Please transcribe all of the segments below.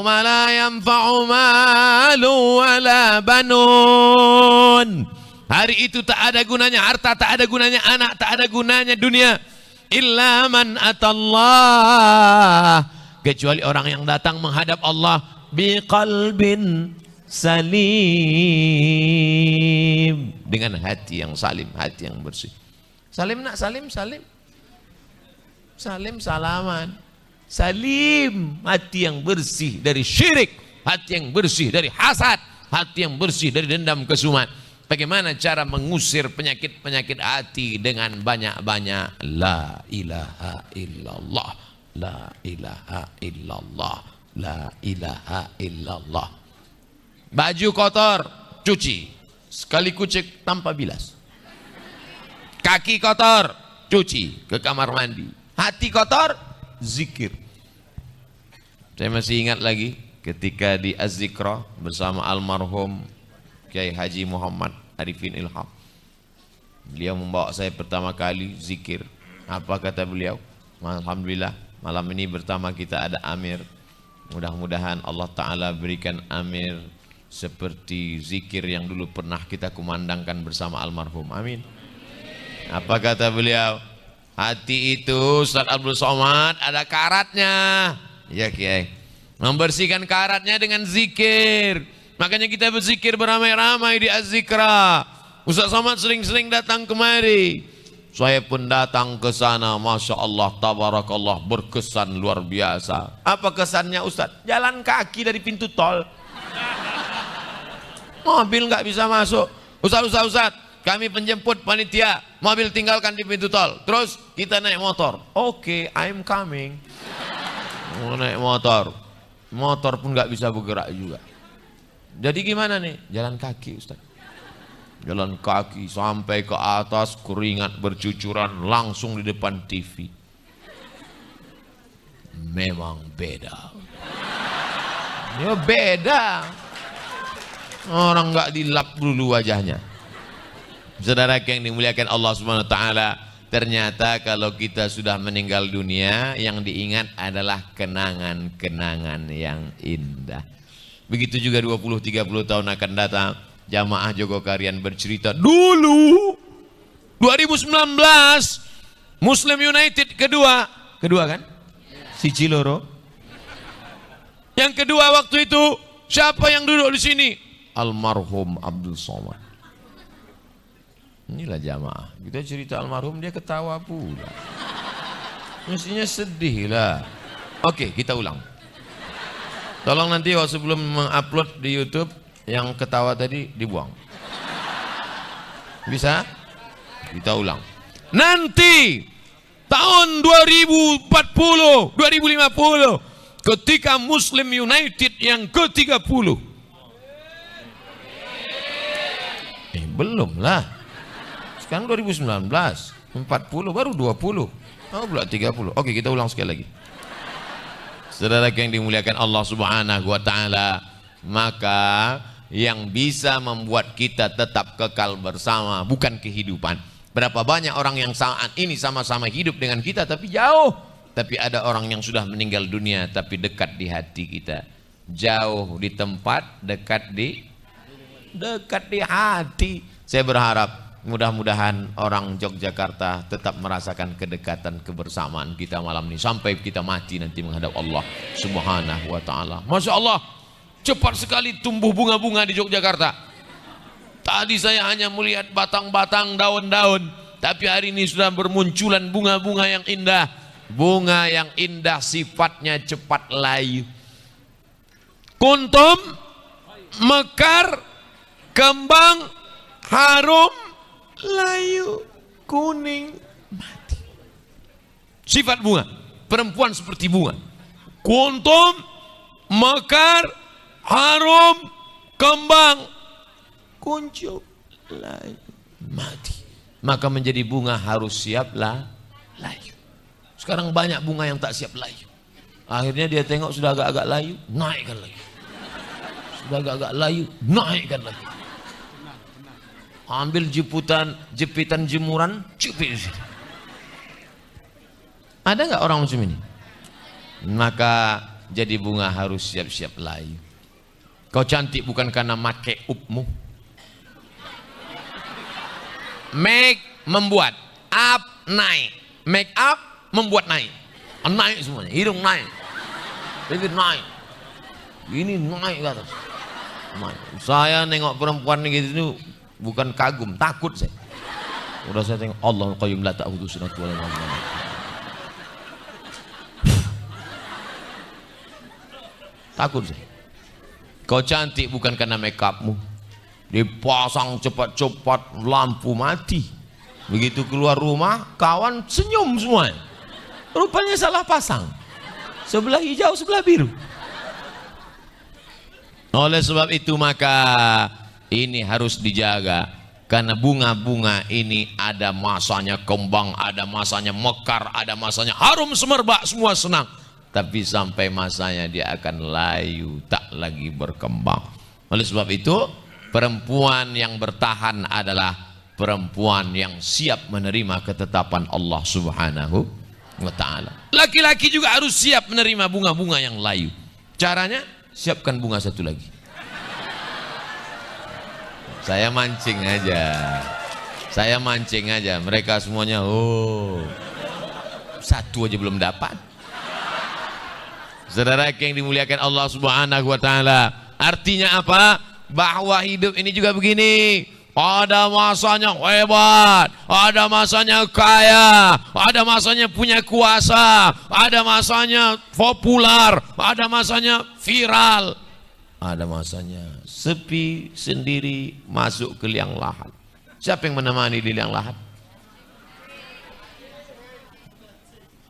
Yauma la yanfa'u malu wala banun. Hari itu tak ada gunanya harta, tak ada gunanya anak, tak ada gunanya dunia. Illa man atallah, kecuali orang yang datang menghadap Allah biqalbin salim, dengan hati yang salim, hati yang bersih. Salim nak, salim, salim. Salim salaman. Salim, hati yang bersih dari syirik, hati yang bersih dari hasad, hati yang bersih dari dendam kesumat. Bagaimana cara mengusir penyakit-penyakit hati? Dengan banyak-banyak la ilaha illallah, la ilaha illallah, la ilaha illallah. Baju kotor, cuci sekali kucek tanpa bilas. Kaki kotor, cuci ke kamar mandi. Hati kotor, zikir. Saya masih ingat lagi ketika di Az-Zikra bersama almarhum Kiai Haji Muhammad Arifin Ilham. Beliau membawa saya pertama kali zikir. Apa kata beliau? Alhamdulillah malam ini pertama kita ada Amir. Mudah-mudahan Allah Ta'ala berikan Amir seperti zikir yang dulu pernah kita kumandangkan bersama almarhum. Amin. Apa kata beliau? Hati itu Ustaz Abdul Somad ada karatnya. Ya Kiai, membersihkan karatnya dengan zikir. Makanya kita berzikir beramai-ramai di Az-Zikra. Ustaz Somad sering-sering datang kemari. Saya pun datang ke sana. Masya Allah, tabarakallah, berkesan luar biasa. Apa kesannya Ustaz? Jalan kaki dari pintu tol. Mobil nggak bisa masuk. Ustaz, kami penjemput panitia. Mobil tinggalkan di pintu tol. Terus kita naik motor. Oke, I'm coming. Mau naik motor pun nggak bisa bergerak juga. Jadi gimana nih? Jalan kaki Ustaz. Jalan kaki sampai ke atas, keringat bercucuran langsung di depan TV. Memang beda. Ya beda. Orang nggak dilap dulu wajahnya. Saudara yang dimuliakan Allah Subhanahu wa taala, ternyata kalau kita sudah meninggal dunia, yang diingat adalah kenangan-kenangan yang indah. Begitu juga 20-30 tahun akan datang, jamaah Jogokarian bercerita, dulu 2019 Muslim United kedua kan? Si Ciloro. Yang kedua waktu itu siapa yang duduk di sini? Almarhum Abdul Somad. Inilah jamaah. Kita cerita almarhum dia ketawa pula. Mestinya sedih lah. Oke, kita ulang. Tolong nanti sebelum mengupload di YouTube yang ketawa tadi dibuang. Bisa? Kita ulang. Nanti tahun 2040, 2050 ketika Muslim United yang ke-30. Belum lah. Sekarang 2019, 40 baru 20. Oh, belum 30. Oke, kita ulang sekali lagi. Saudara yang dimuliakan Allah Subhanahu wa taala, maka yang bisa membuat kita tetap kekal bersama bukan kehidupan. Berapa banyak orang yang saat ini sama-sama hidup dengan kita tapi jauh. Tapi ada orang yang sudah meninggal dunia tapi dekat di hati kita. Jauh di tempat, dekat di hati. Saya berharap mudah-mudahan orang Yogyakarta tetap merasakan kedekatan kebersamaan kita malam ini sampai kita mati nanti menghadap Allah Subhanahu wa taala. Masya Allah, cepat sekali tumbuh bunga-bunga di Yogyakarta. Tadi saya hanya melihat batang-batang daun-daun, tapi hari ini sudah bermunculan bunga-bunga yang indah. Bunga yang indah sifatnya cepat layu. Kuntum, mekar, kembang, harum, layu, kuning, mati. Sifat bunga, perempuan seperti bunga. Kuntum, mekar, harum, kembang, kuncup, layu, mati. Maka menjadi bunga harus siaplah layu. Sekarang banyak bunga yang tak siap layu. Akhirnya dia tengok sudah agak-agak layu, naikkan lagi. Sudah agak-agak layu, naikkan lagi. ambil jepitan jemuran, jepit. Ada nggak orang macam ini? Maka jadi bunga harus siap-siap layu. Kau cantik bukan karena make upmu. Make membuat, up naik. Make up membuat naik. Naik semuanya, hidung naik, bibir naik, ini naik ke atas. Naik. Saya nengok perempuan gitu bukan kagum, takut saya. Udah saya tengok Allah qayyum la ta'khudhu sinatun wa la nawm. Takut saya. Kau cantik bukan karena make upmu. Dipasang cepat-cepat, lampu mati. Begitu keluar rumah, kawan senyum semua. Rupanya salah pasang. Sebelah hijau, sebelah biru. Oleh sebab itu maka ini harus dijaga. Karena bunga-bunga ini ada masanya kembang, ada masanya mekar, ada masanya harum semerbak, semua senang. Tapi sampai masanya dia akan layu, tak lagi berkembang. Oleh sebab itu perempuan yang bertahan adalah perempuan yang siap menerima ketetapan Allah Subhanahu wa ta'ala. Laki-laki juga harus siap menerima bunga-bunga yang layu. Caranya siapkan bunga satu lagi. Saya mancing aja. Saya mancing aja. Mereka semuanya satu aja belum dapat. Saudara yang dimuliakan Allah Subhanahu wa ta'ala, artinya apa? Bahwa hidup ini juga begini. Ada masanya hebat, ada masanya kaya, ada masanya punya kuasa, ada masanya populer, ada masanya viral, ada masanya sepi sendiri, masuk ke liang lahat. Siapa yang menemani di liang lahat?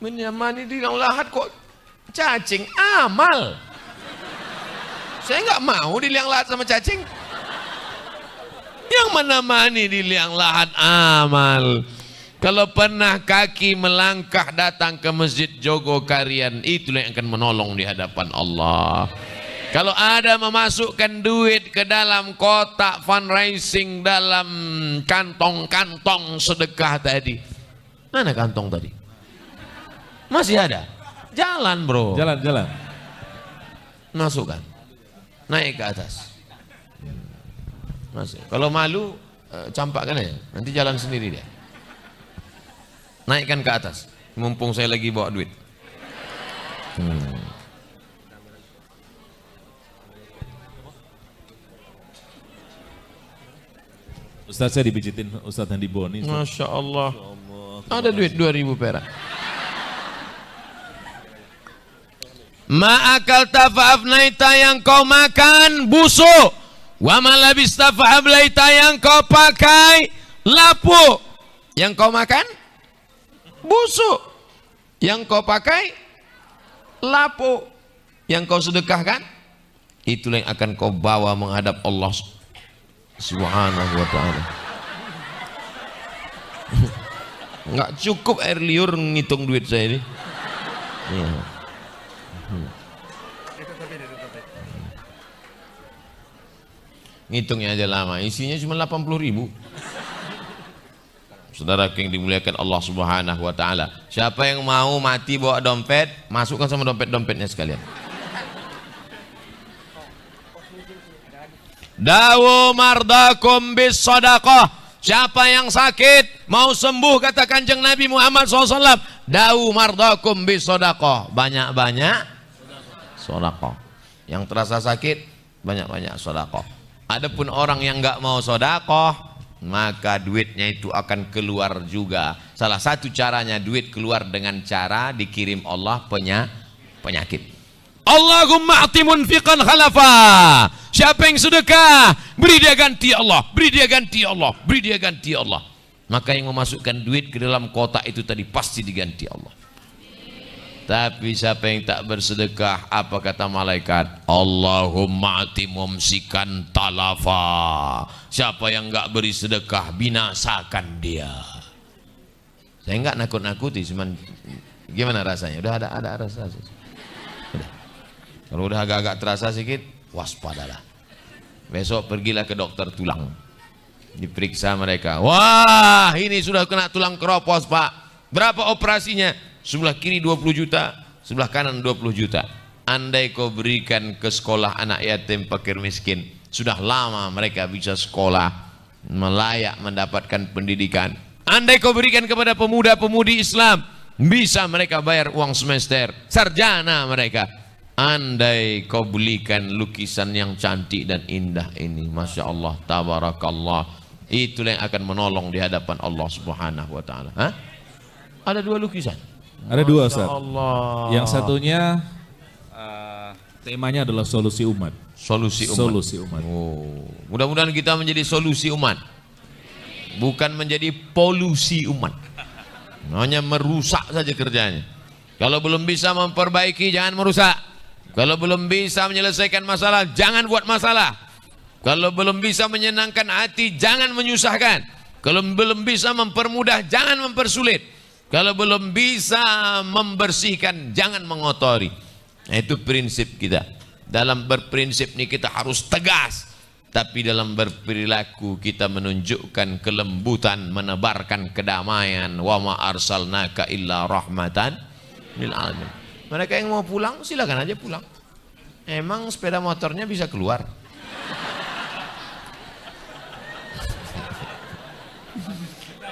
Menemani di liang lahat kok cacing? Amal. Saya nggak mau di liang lahat sama cacing. Yang menemani di liang lahat amal. Kalau pernah kaki melangkah datang ke Masjid Jogokarian, itulah yang akan menolong di hadapan Allah. Kalau ada memasukkan duit ke dalam kotak fundraising, dalam kantong-kantong sedekah tadi, mana kantong tadi? Masih ada? Jalan bro. Jalan. Masukkan. Naik ke atas. Masuk. Kalau malu, campakkan aja. Nanti jalan sendiri dia. Naikkan ke atas. Mumpung saya lagi bawa duit. Ustaz, saya dipijitin Ustaz Handi Boni. Masya Allah. Ada duit 2.000 perak. Ma'akal tafa'afnaita, yang kau makan busuk. Wa malabista fa'ablaita, yang kau pakai lapuk. Yang kau makan busuk, yang kau pakai lapuk, yang kau sedekahkan itulah yang akan kau bawa menghadap Allah Subhanahu wa ta'ala. Enggak cukup air liur ngitung duit saya ini. Ngitungnya aja lama, isinya cuma 80.000. Saudara yang dimuliakan Allah Subhanahu wa ta'ala, siapa yang mau mati bawa dompet, masukkan sama dompet-dompetnya sekalian. Dawu mardakum bis sadaqah. Siapa yang sakit mau sembuh, kata Kanjeng Nabi Muhammad SAW, dawu mardakum bis sadaqah. Banyak-banyak sedekah. Yang terasa sakit, banyak-banyak sedekah. Adapun orang yang enggak mau sedekah, maka duitnya itu akan keluar juga. Salah satu caranya duit keluar dengan cara dikirim Allah penyakit. Allahumma ati munfiqan khalafa. Siapa yang sedekah, beri dia ganti Allah, beri dia ganti Allah, beri dia ganti Allah. Maka yang memasukkan duit ke dalam kotak itu tadi pasti diganti Allah. Tapi siapa yang tak bersedekah, apa kata malaikat? Allahumma ati mumsikan talafa. Siapa yang enggak beri sedekah, binasakan dia. Saya enggak nakut-nakuti, cuman gimana rasanya? Udah ada rasa. Udah. Kalau udah agak-agak terasa sedikit, waspadalah. Besok pergilah ke dokter tulang. Diperiksa mereka. Wah, ini sudah kena tulang keropos, Pak. Berapa operasinya? Sebelah kiri 20 juta, sebelah kanan 20 juta. Andai kau berikan ke sekolah anak yatim fakir miskin, sudah lama mereka bisa sekolah, melayak mendapatkan pendidikan. Andai kau berikan kepada pemuda-pemudi Islam, bisa mereka bayar uang semester, sarjana mereka. Andai kau belikan lukisan yang cantik dan indah ini, Masya Allah, tabarakallah, itulah yang akan menolong di hadapan Allah Subhanahu wa Ta'ala. Ada 2 lukisan. Ada 2, Ustaz. Allah. Yang satunya temanya adalah solusi umat. Solusi umat. Solusi umat. Oh, mudah-mudahan kita menjadi solusi umat, bukan menjadi polusi umat. Hanya merusak saja kerjanya. Kalau belum bisa memperbaiki, jangan merusak. Kalau belum bisa menyelesaikan masalah, jangan buat masalah. Kalau belum bisa menyenangkan hati, jangan menyusahkan. Kalau belum bisa mempermudah, jangan mempersulit. Kalau belum bisa membersihkan, jangan mengotori. Nah, itu prinsip kita. Dalam berprinsip ini kita harus tegas, tapi dalam berperilaku kita menunjukkan kelembutan, menebarkan kedamaian. Wa ma arsalnaka illa rahmatan lil alamin. Mereka yang mau pulang silakan aja pulang. Emang sepeda motornya bisa keluar?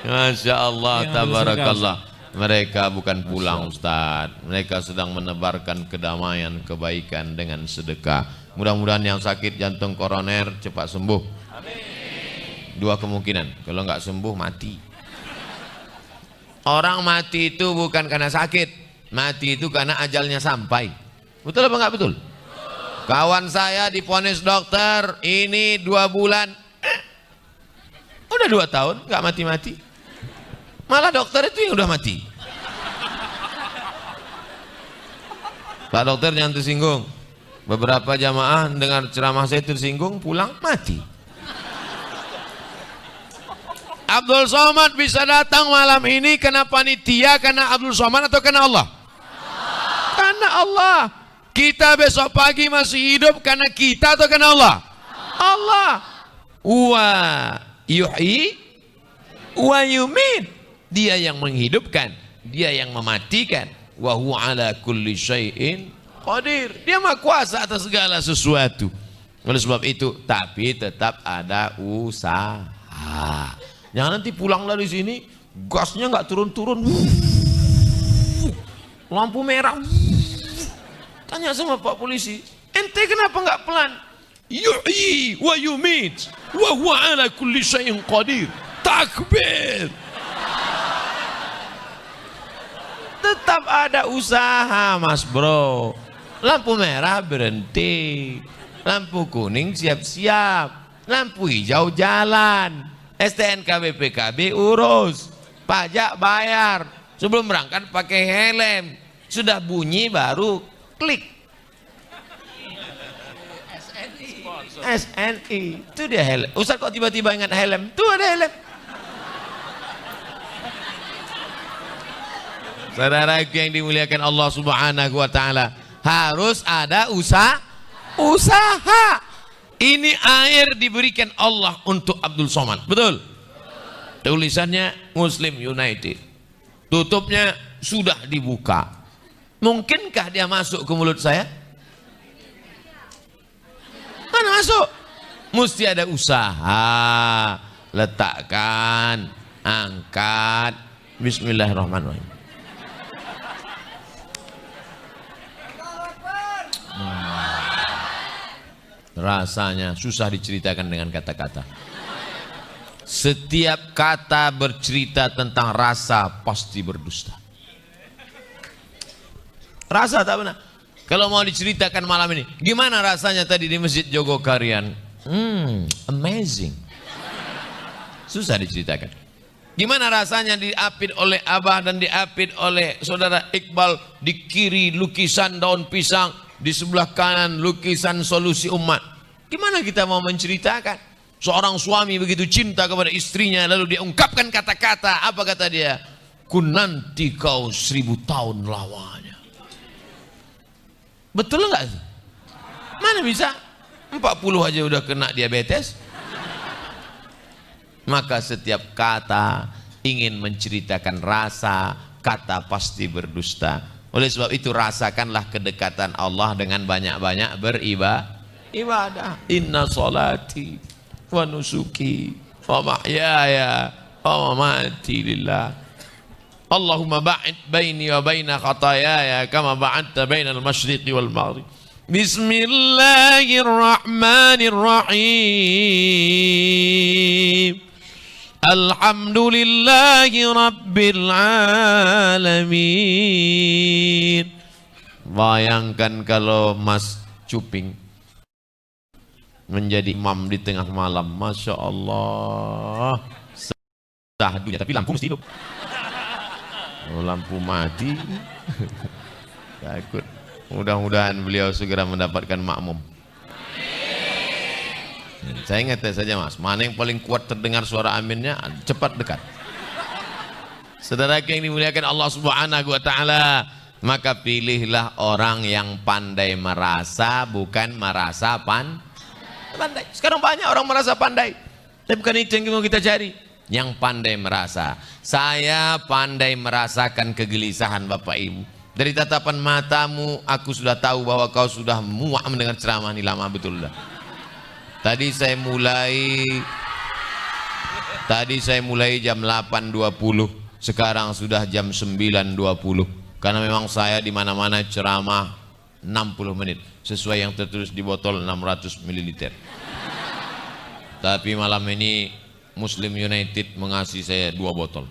Masya Allah, tabarakallah. Mereka bukan pulang, Ustaz. Mereka sedang menebarkan kedamaian, kebaikan dengan sedekah. Mudah-mudahan yang sakit jantung koroner cepat sembuh. Amin. 2 kemungkinan, kalau nggak sembuh mati. Orang mati itu bukan karena sakit, mati itu karena ajalnya sampai. Betul apa nggak betul? Kawan saya divonis dokter, ini 2 bulan, udah 2 tahun nggak mati-mati. Malah dokter itu yang udah mati. Pak dokter jangan tersinggung. Beberapa jamaah dengar ceramah saya tersinggung, pulang mati. Abdul Somad bisa datang malam ini karena panitia, karena Abdul Somad atau karena Allah? Karena Allah. Kita besok pagi masih hidup karena kita atau karena Allah? Allah. Wa yuhyi wa yumit. Dia yang menghidupkan, dia yang mematikan. Wa huwa ala kulli syai'in qadir. Dia maha kuasa atas segala sesuatu. Oleh sebab itu, tapi tetap ada usaha. Jangan nanti pulang dari sini gasnya nggak turun-turun. Lampu merah. Tanya sama Pak polisi, ente kenapa nggak pelan? Yuhyi wa yumit wa huwa ala kulli syai'in qadir. Takbir. Tetap ada usaha, Mas Bro. Lampu merah berhenti, lampu kuning siap-siap, lampu hijau jalan, STNK BPKB urus, pajak bayar, sebelum berangkat pakai helm, sudah bunyi baru klik. SNI itu dia helm. Ustaz kok tiba-tiba ingat helm? Tuh ada helm. Saudaraku yang dimuliakan Allah Subhanahu wa Ta'ala, harus ada usaha. Ini air diberikan Allah untuk Abdul Somad, betul? Tulisannya Muslim United, tutupnya sudah dibuka. Mungkinkah dia masuk ke mulut saya? Mana masuk? Mesti ada usaha. Letakkan, angkat. Bismillahirrahmanirrahim. Rasanya susah diceritakan dengan kata-kata. Setiap kata bercerita tentang rasa pasti berdusta. Rasa tak benar. Kalau mau diceritakan malam ini, gimana rasanya tadi di Masjid Jogokarian? Amazing. Susah diceritakan. Gimana rasanya diapit oleh Abah dan diapit oleh saudara Iqbal, di kiri lukisan daun pisang, di sebelah kanan lukisan solusi umat. Gimana kita mau menceritakan? Seorang suami begitu cinta kepada istrinya, lalu dia ungkapkan kata-kata, apa kata dia? Ku nanti kau 1000 tahun lamanya. Betul enggak? Mana bisa? 40 aja udah kena diabetes. Maka setiap kata ingin menceritakan rasa, kata pasti berdusta. Oleh sebab itu rasakanlah kedekatan Allah dengan banyak-banyak beribadah. Inna salati wa nusuki wa mahyaya wa mamati lillah. Allahumma ba'id baini wa baina khatayaya kama ba'adta bainal masyriqi wal maghrib. Bismillahirrahmanirrahim. Alhamdulillahi rabbil alamin. Bayangkan kalau Mas Cuping menjadi imam di tengah malam, Masya Allah, sahdunya, tapi lampu mesti hidup. Oh, lampu mati takut. Mudah-mudahan beliau segera mendapatkan makmum. Saya ingat saja Mas, mana yang paling kuat terdengar suara aminnya, cepat dekat. Saudara yang dimuliakan Allah Subhanahu wa taala, maka pilihlah orang yang pandai merasa, bukan merasa pandai. Sekarang banyak orang merasa pandai, tapi bukan itu yang mau kita cari. Yang pandai merasa. Saya pandai merasakan kegelisahan Bapak Ibu. Dari tatapan matamu aku sudah tahu bahwa kau sudah muak mendengar ceramah ini lama betul dah. Tadi saya mulai jam 8.20, sekarang sudah jam 9.20. Karena memang saya di mana-mana ceramah 60 menit sesuai yang tertulis di botol 600 ml. Tapi malam ini Muslim United mengasih saya 2 botol.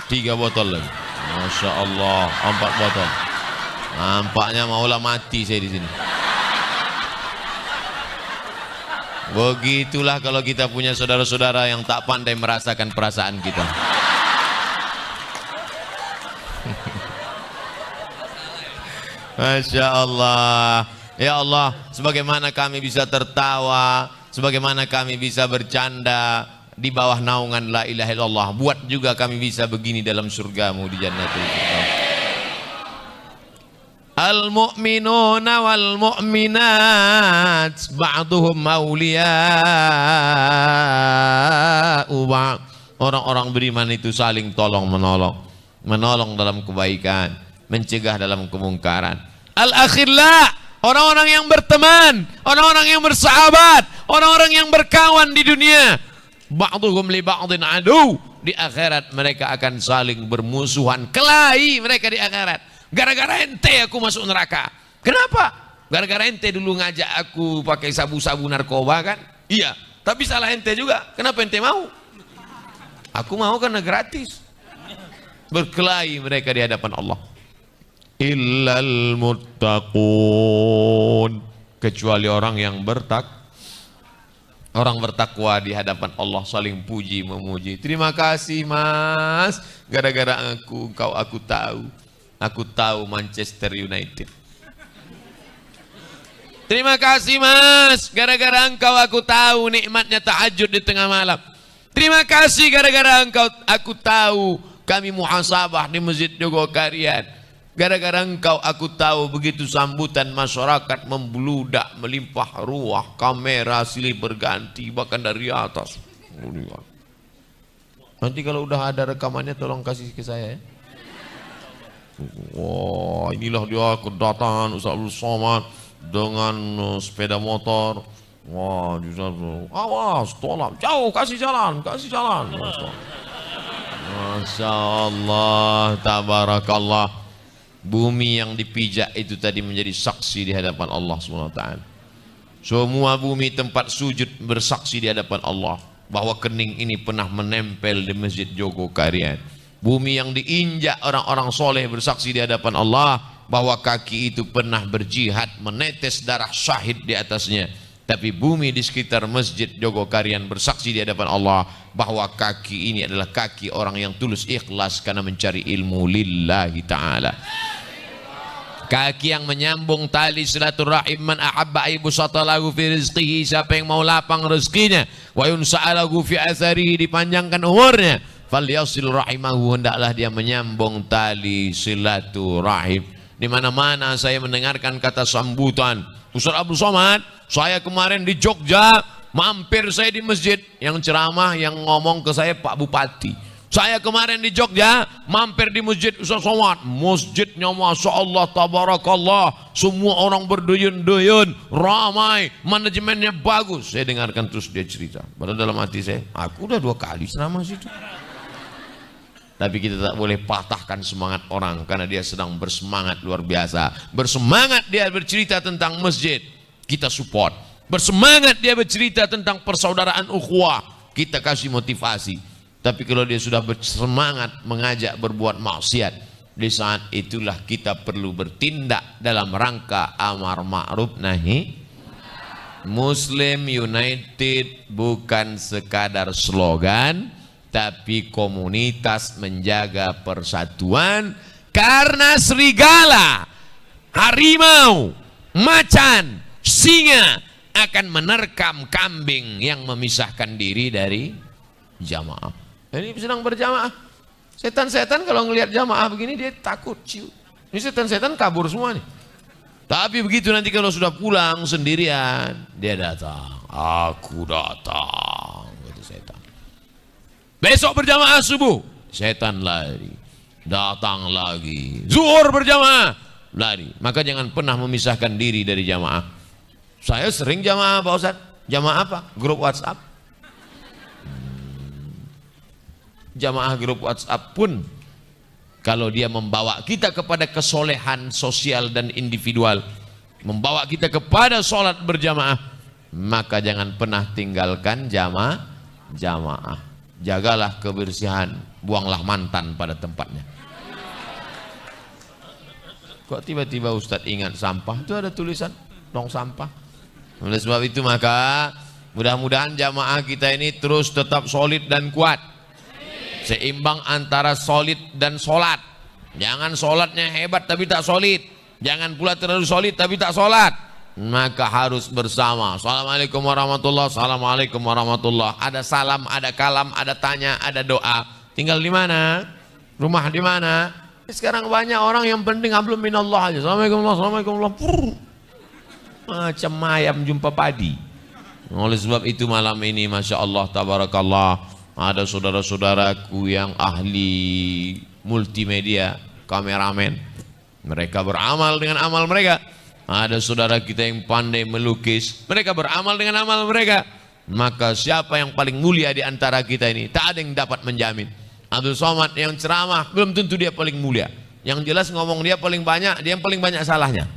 Tiga botol lagi. Masya Allah, 4 botol. Nampaknya maulah mati saya di sini. Begitulah kalau kita punya saudara-saudara yang tak pandai merasakan perasaan kita. Masya Allah. Ya Allah, sebagaimana kami bisa tertawa, sebagaimana kami bisa bercanda di bawah naungan la ilaha illallah, buat juga kami bisa begini dalam surgamu di jannatul firdaus. Al-mu'minuna wal mu'minat ba'duhum awliya'u ba'd. Orang-orang beriman itu saling tolong menolong, menolong dalam kebaikan, mencegah dalam kemungkaran. Al-akhillah, orang-orang yang berteman, orang-orang yang bersahabat, orang-orang yang berkawan di dunia. Ba'duhum li ba'din adu. Di akhirat mereka akan saling bermusuhan, kelahi mereka di akhirat. Gara-gara ente aku masuk neraka. Kenapa? Gara-gara ente dulu ngajak aku pakai sabu-sabu narkoba kan? Iya, tapi salah ente juga. Kenapa ente mau? Aku mau karena gratis. Berkelahi mereka di hadapan Allah. Illal muttaqun, kecuali orang yang orang bertakwa di hadapan Allah saling puji memuji. Terima kasih Mas, gara-gara aku tahu Manchester United. Terima kasih Mas, gara-gara engkau aku tahu nikmatnya tahajud di tengah malam. Terima kasih gara-gara engkau aku tahu kami muhasabah di Masjid Jogokarian. Gara-gara engkau aku tahu begitu sambutan masyarakat membludak, melimpah ruah, kamera silih berganti bahkan dari atas. Nanti kalau udah ada rekamannya tolong kasih ke saya ya. Wah, inilah dia kedatangan Ustaz Abdul Somad dengan sepeda motor. Wah, awas, tolak, jauh, kasih jalan. Masya Allah, tabarakallah. Bumi yang dipijak itu tadi menjadi saksi di hadapan Allah SWT. Semua bumi tempat sujud bersaksi di hadapan Allah bahwa kening ini pernah menempel di Masjid Jogokarian. Bumi yang diinjak orang-orang soleh bersaksi di hadapan Allah bahwa kaki itu pernah berjihad, menetes darah syahid di atasnya. Tapi bumi di sekitar Masjid Jogokarian bersaksi di hadapan Allah bahwa kaki ini adalah kaki orang yang tulus ikhlas karena mencari ilmu lillahi ta'ala. Kaki yang menyambung tali silaturahim, man ahabba aibusatalahu fi rizqihi, siapa yang mau lapang rezekinya, wa yunsa'alahu fi atharihi, dipanjangkan umurnya, falyasil rahimahu, hendaklah dia menyambung tali silaturahim. Di mana-mana saya mendengarkan kata sambutan Ustaz Abdul Somad, saya kemarin di Jogja, mampir saya di masjid, yang ceramah, yang ngomong ke saya Pak Bupati. Saya kemarin di Jogja, mampir di masjid Ustaz Somad, masjidnya Masya Allah, tabarakallah, semua orang berduyun-duyun, ramai, manajemennya bagus. Saya dengarkan terus dia cerita, padahal dalam hati saya, aku udah 2 kali ceramah situ. Tapi kita tak boleh patahkan semangat orang karena dia sedang bersemangat luar biasa. Bersemangat dia bercerita tentang masjid, kita support. Bersemangat dia bercerita tentang persaudaraan ukhuwah, kita kasih motivasi. Tapi kalau dia sudah bersemangat mengajak berbuat maksiat, di saat itulah kita perlu bertindak dalam rangka amar ma'ruf nahi. Muslim United bukan sekadar slogan, tapi komunitas menjaga persatuan, karena serigala, harimau, macan, singa akan menerkam kambing yang memisahkan diri dari jamaah. Ini sedang berjamaah. Setan-setan kalau ngelihat jamaah begini dia takut, ciu. Ini setan-setan kabur semua nih. Tapi begitu nanti kalau sudah pulang sendirian, dia datang. Aku datang, gitu setan. Besok berjamaah subuh, setan lari, datang lagi. Zuhur berjamaah, lari. Maka jangan pernah memisahkan diri dari jamaah. Saya sering jamaah Pak Ustaz. Jamaah apa? Grup WhatsApp. Jamaah grup WhatsApp pun kalau dia membawa kita kepada kesolehan sosial dan individual, membawa kita kepada sholat berjamaah, maka jangan pernah tinggalkan jamaah. Jagalah kebersihan, buanglah mantan pada tempatnya. Kok tiba-tiba Ustadz ingat sampah? Itu ada tulisan tong sampah. Oleh sebab itu maka mudah-mudahan jamaah kita ini terus tetap solid dan kuat, seimbang antara solid dan sholat. Jangan sholatnya hebat tapi tak solid, jangan pula terlalu solid tapi tak sholat. Maka harus bersama. Assalamualaikum warahmatullah, assalamualaikum warahmatullah. Ada salam, ada kalam, ada tanya, ada doa. Tinggal di mana? Rumah di mana? Sekarang banyak orang yang penting hablum minallah aja. Assalamualaikum warahmatullah. Macam ayam jumpa padi. Oleh sebab itu malam ini Masya Allah tabarakallah, ada saudara-saudaraku yang ahli multimedia, kameramen. Mereka beramal dengan amal mereka. Ada saudara kita yang pandai melukis, mereka beramal dengan amal mereka. Maka siapa yang paling mulia di antara kita ini? Tak ada yang dapat menjamin. Abdul Somad yang ceramah belum tentu dia paling mulia. Yang jelas ngomong dia paling banyak, dia yang paling banyak salahnya.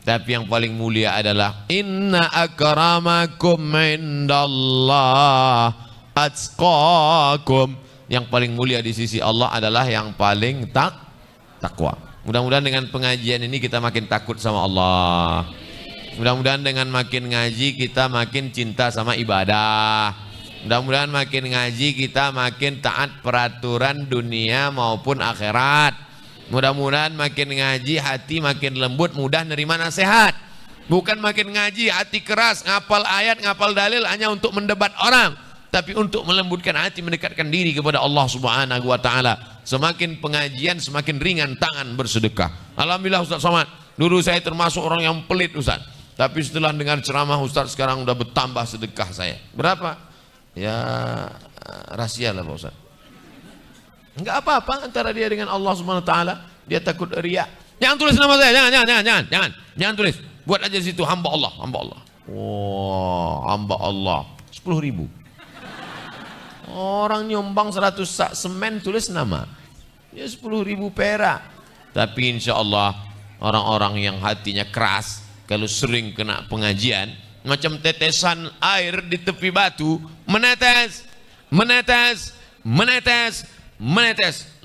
Tapi yang paling mulia adalah inna akramakum indallah atqakum. Yang paling mulia di sisi Allah adalah yang paling takwa. Mudah-mudahan dengan pengajian ini kita makin takut sama Allah. Mudah-mudahan dengan makin ngaji kita makin cinta sama ibadah. Mudah-mudahan makin ngaji kita makin taat peraturan dunia maupun akhirat. Mudah-mudahan makin ngaji hati makin lembut, mudah nerima nasihat. Bukan makin ngaji hati keras, ngapal ayat, ngapal dalil hanya untuk mendebat orang, tapi untuk melembutkan hati, mendekatkan diri kepada Allah Subhanahu wa taala. Semakin pengajian semakin ringan tangan bersedekah. Alhamdulillah Ustaz Somad, dulu saya termasuk orang yang pelit Ustaz, tapi setelah dengar ceramah Ustaz sekarang udah bertambah sedekah saya. Berapa? Ya rahasia lah Pak Ustaz. Enggak apa-apa antara dia dengan Allah Subhanahu wa taala. Dia takut riya. Jangan tulis nama saya, jangan tulis. Buat aja situ hamba Allah, hamba Allah. Wow, hamba Allah. 10.000. Orang nyumbang 100 sak semen tulis nama. Ya 10.000 perak. Tapi insya Allah orang-orang yang hatinya keras, kalau sering kena pengajian, macam tetesan air di tepi batu, menetes,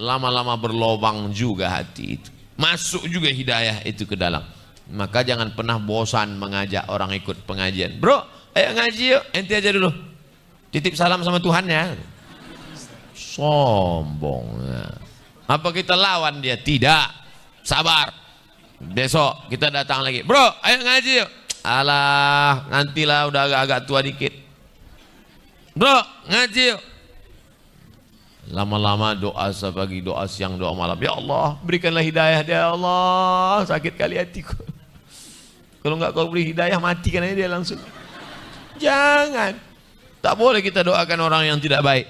lama-lama berlobang juga hati itu. Masuk juga hidayah itu ke dalam. Maka jangan pernah bosan mengajak orang ikut pengajian. Bro, ayo ngaji yuk, ente aja dulu. Titip salam sama Tuhan ya. Sombongnya. Apa kita lawan dia? Tidak. Sabar. Besok kita datang lagi. Bro, ayo ngaji yuk. Alah, nantilah udah agak-agak tua dikit. Bro, ngaji yuk. Lama-lama doa pagi, doa siang, doa malam. Ya Allah, berikanlah hidayah dia. Ya Allah, sakit kali hatiku. Kalau nggak kau beri hidayah, matikan aja dia langsung. Jangan. Tak boleh kita doakan orang yang tidak baik.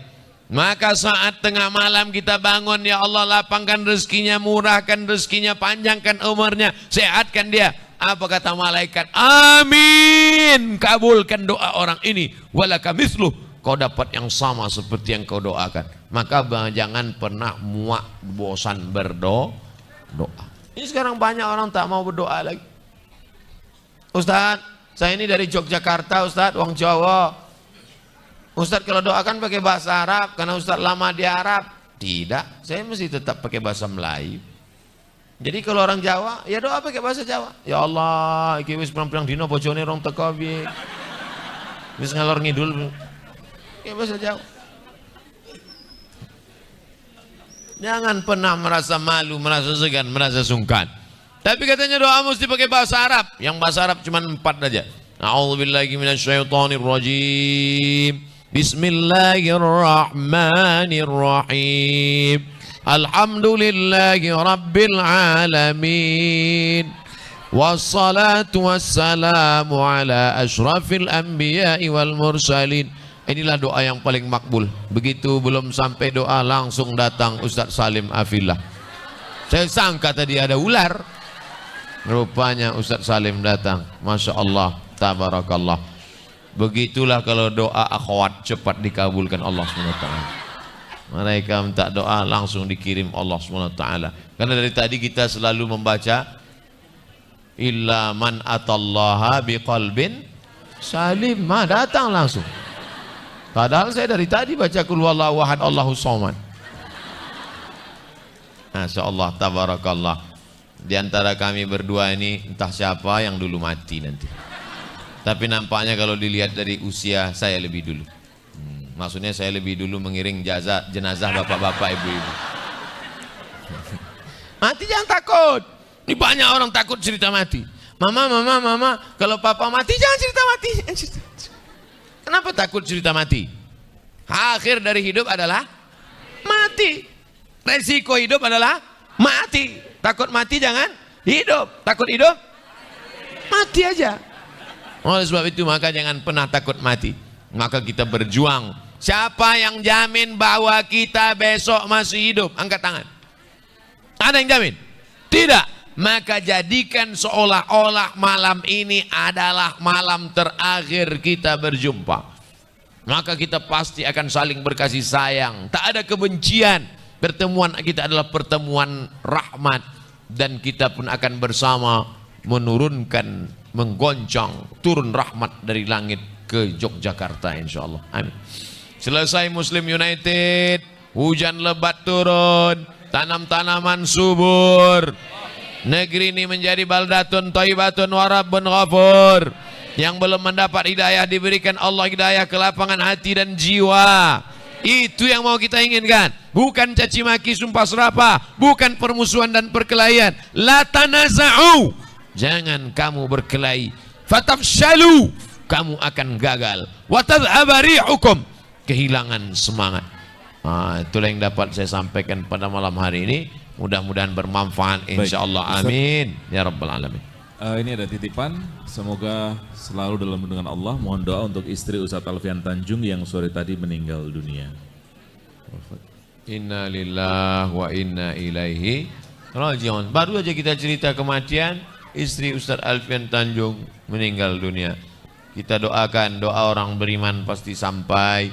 Maka saat tengah malam kita bangun, ya Allah lapangkan rezekinya, murahkan rezekinya, panjangkan umurnya, sehatkan dia. Apa kata malaikat? Amin. Kabulkan doa orang ini. Walaka misluh. Kau dapat yang sama seperti yang kau doakan. Maka jangan pernah muak bosan berdoa. Ini sekarang banyak orang tak mau berdoa lagi. Ustaz, saya ini dari Yogyakarta, Ustaz, wong Jawa. Ustaz kalau doakan pakai bahasa Arab karena Ustaz lama di Arab. Tidak, saya mesti tetap pakai bahasa Melayu. Jadi kalau orang Jawa, ya doa pakai bahasa Jawa. Ya Allah, iki wis pirang-pirang dino bojone rong teko piye. Wis ngalor ngidul. Ya bahasa Jawa. Jangan pernah merasa malu, merasa segan, merasa sungkan. Tapi katanya doa mesti pakai bahasa Arab. Yang bahasa Arab cuma 4 aja. A'udzubillahi minasyaitonirrajim. Bismillahirrahmanirrahim. Alhamdulillahi rabbil alamin. Wassalatu wassalamu ala asyrafil anbiya'i wal mursalin. Inilah doa yang paling makbul. Begitu belum sampai doa langsung datang Ustaz Salim Afillah. Saya sangka tadi ada ular. Rupanya Ustaz Salim datang. Masya Allah, tabarakallah. Begitulah kalau doa akhwat cepat dikabulkan Allah SWT. Mereka minta doa langsung dikirim Allah SWT. Karena dari tadi kita selalu membaca illa man atallaha biqalbin salim, datang langsung. Padahal saya dari tadi baca qul huwallahu ahad Allahus samad. Masya Allah, tabarakallah. Di antara kami berdua ini entah siapa yang dulu mati nanti. Tapi nampaknya kalau dilihat dari usia saya lebih dulu. Maksudnya saya lebih dulu mengiring jenazah bapak-bapak, ibu-ibu. Mati jangan takut. Ini banyak orang takut cerita mati. Mama, kalau papa mati jangan cerita mati. Kenapa takut cerita mati? Akhir dari hidup adalah mati. Resiko hidup adalah mati. Takut mati jangan hidup. Takut hidup mati aja. Oleh sebab itu maka jangan pernah takut mati. Maka kita berjuang. Siapa yang jamin bahwa kita besok masih hidup? Angkat tangan. Ada yang jamin? Tidak. Maka jadikan seolah-olah malam ini adalah malam terakhir kita berjumpa. Maka kita pasti akan saling berkasih sayang. Tak ada kebencian. Pertemuan kita adalah pertemuan rahmat. Dan kita pun akan bersama menurunkan, menggoncang turun rahmat dari langit ke Yogyakarta insyaallah. Amin. Selesai Muslim United, hujan lebat turun, tanam-tanaman subur. Negeri ini menjadi baldatun thayyibatun wa rabbun ghafur. Yang belum mendapat hidayah diberikan Allah hidayah ke lapangan hati dan jiwa. Itu yang mau kita inginkan. Bukan caci maki, sumpah serapah, bukan permusuhan dan perkelahian. La tanaza'u. Jangan kamu berkelahi. Fatafshalu, kamu akan gagal. Wa tadhhaba rihukum, kehilangan semangat. Itulah yang dapat saya sampaikan pada malam hari ini. Mudah-mudahan bermanfaat insyaallah. Amin ya rabbal alamin. Ini ada titipan, semoga selalu dalam lindungan Allah. Mohon doa untuk istri Ustadz Alfian Tanjung yang sore tadi meninggal dunia. Inna lillahi wa inna ilaihi raji'un. Baru aja kita cerita kematian istri Ustadz Alfian Tanjung meninggal dunia. Kita doakan, doa orang beriman pasti sampai.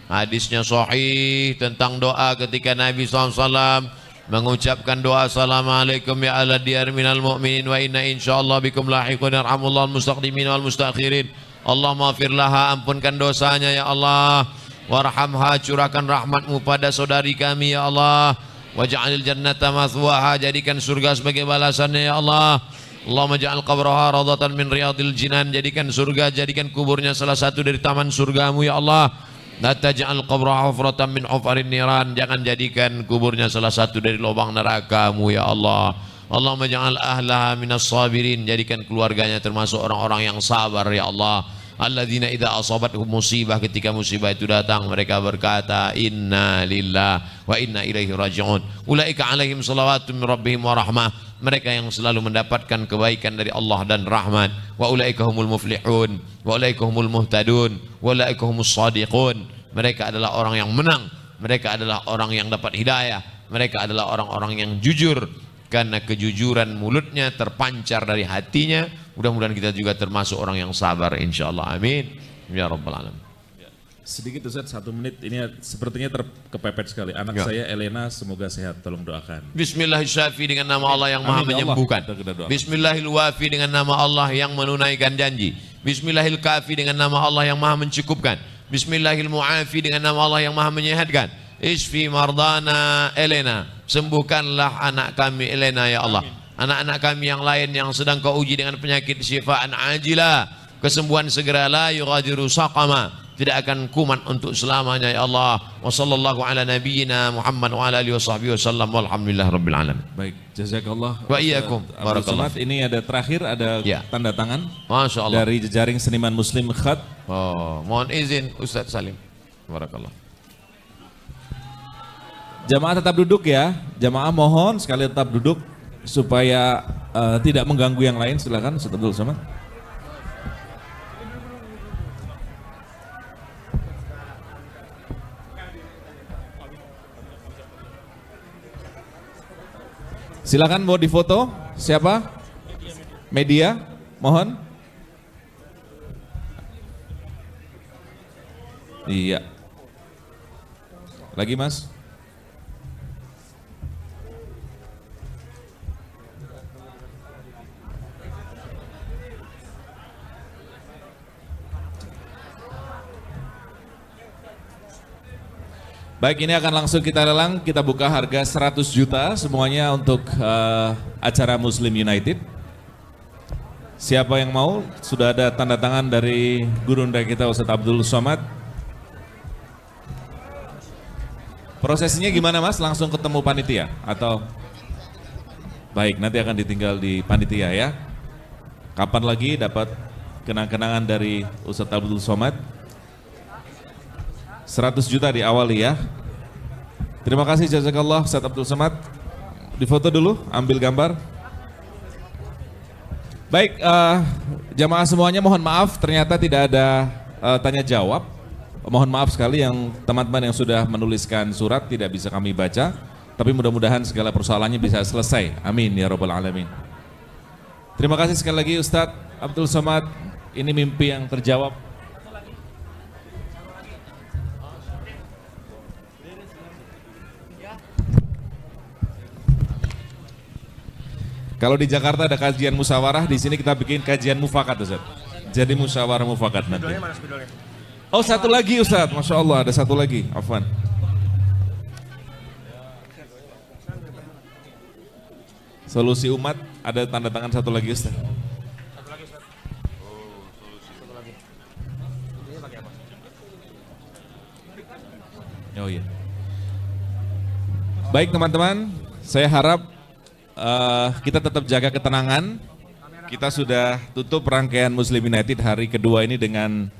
Hadisnya sahih tentang doa ketika Nabi SAW mengucapkan doa assalamualaikum ya ala diyar minal mu'minin wa inna insyaallah bikum lahiqun yarhamullahu al-mustaqdimin wal mustakhirin. Allahumma gfir laha, ampunkan dosanya ya Allah, warhamha, curahkan rahmatmu pada saudari kami ya Allah, waj'alil jannata mathwaha, jadikan surga sebagai balasannya ya Allah. Allahumma ja'al qabraha radatan min riyadil jinan, jadikan surga, jadikan kuburnya salah satu dari taman surgamu ya Allah. La taj'al qabraha hufratan min hufarin niran, jangan jadikan kuburnya salah satu dari lubang nerakamu ya Allah. Allahumma ja'al ahlaha minas sabirin, jadikan keluarganya termasuk orang-orang yang sabar ya Allah. Alladzina idza asabatuhum musibah, ketika musibah itu datang mereka berkata inna lillahi wa inna ilaihi raji'un. Ulaika alaihim salawatun min rabbihim wa rahmah. mereka yang selalu mendapatkan kebaikan dari Allah dan rahmat. Wa ulaika humul muflihun, wa ulaika humul muhtadun, wa ulaika humus shadiqun. Mereka adalah orang yang menang, mereka adalah orang yang dapat hidayah, mereka adalah orang-orang yang jujur, karena kejujuran mulutnya terpancar dari hatinya. Mudah-mudahan kita juga termasuk orang yang sabar insyaallah. Amin ya rabbal alamin. Sedikit Ustaz, 1 menit, ini sepertinya kepepet sekali. Anak saya Elena semoga sehat, tolong doakan. Bismillahirrahmanirrahim dengan nama Allah yang maha menyembuhkan. Bismillahirwafi dengan nama Allah yang menunaikan janji. Bismillahilkafi dengan nama Allah yang maha mencukupkan. Bismillahilmuafi dengan nama Allah yang maha menyehatkan. Isfi mardana Elena, sembuhkanlah anak kami Elena ya Allah. Anak-anak kami yang lain yang sedang kau uji dengan penyakit syifaan ajilah, kesembuhan segera, la yughadiru saqama, tidak akan kumat untuk selamanya ya Allah. Wa sallallahu ala nabiyyina Muhammad wa ala alihi washabbihi wasallam walhamdulillah rabbil alamin. Baik, jazakallah. Wa iyyakum barakallah. Ini ada terakhir, ada tanda tangan Masya Allah dari jejaring seniman muslim Khat. Mohon izin Ustaz Salim. Barakallah. Jamaah tetap duduk ya. Jamaah mohon sekali tetap duduk supaya tidak mengganggu yang lain. Silakan Ustaz Abdul Somad. Silakan mau difoto. Siapa? Media, mohon. Iya. Lagi Mas? Baik, ini akan langsung kita lelang, kita buka harga 100 juta semuanya untuk acara Muslim United. Siapa yang mau? Sudah ada tanda tangan dari gurunda kita Ustaz Abdul Somad. Prosesnya gimana Mas? Langsung ketemu panitia atau? Baik, nanti akan ditinggal di panitia ya. Kapan lagi dapat kenang-kenangan dari Ustaz Abdul Somad? 100 juta diawali ya. Terima kasih jazakallah Ustaz Abdul Somad. Difoto dulu, ambil gambar. Baik, jamaah semuanya mohon maaf ternyata tidak ada tanya jawab. Mohon maaf sekali yang teman-teman yang sudah menuliskan surat tidak bisa kami baca. Tapi mudah-mudahan segala persoalannya bisa selesai. Amin ya rabbal alamin. Terima kasih sekali lagi Ustaz Abdul Somad. Ini mimpi yang terjawab. Kalau di Jakarta ada kajian musyawarah, di sini kita bikin kajian mufakat Ustaz. Jadi musyawarah mufakat nanti. Oh, satu lagi Ustaz, Masya Allah ada satu lagi, afwan. Solusi umat, ada tanda tangan satu lagi Ustaz. Oh iya. Baik teman-teman, saya harap kita tetap jaga ketenangan. Kita sudah tutup rangkaian Muslim United hari kedua ini dengan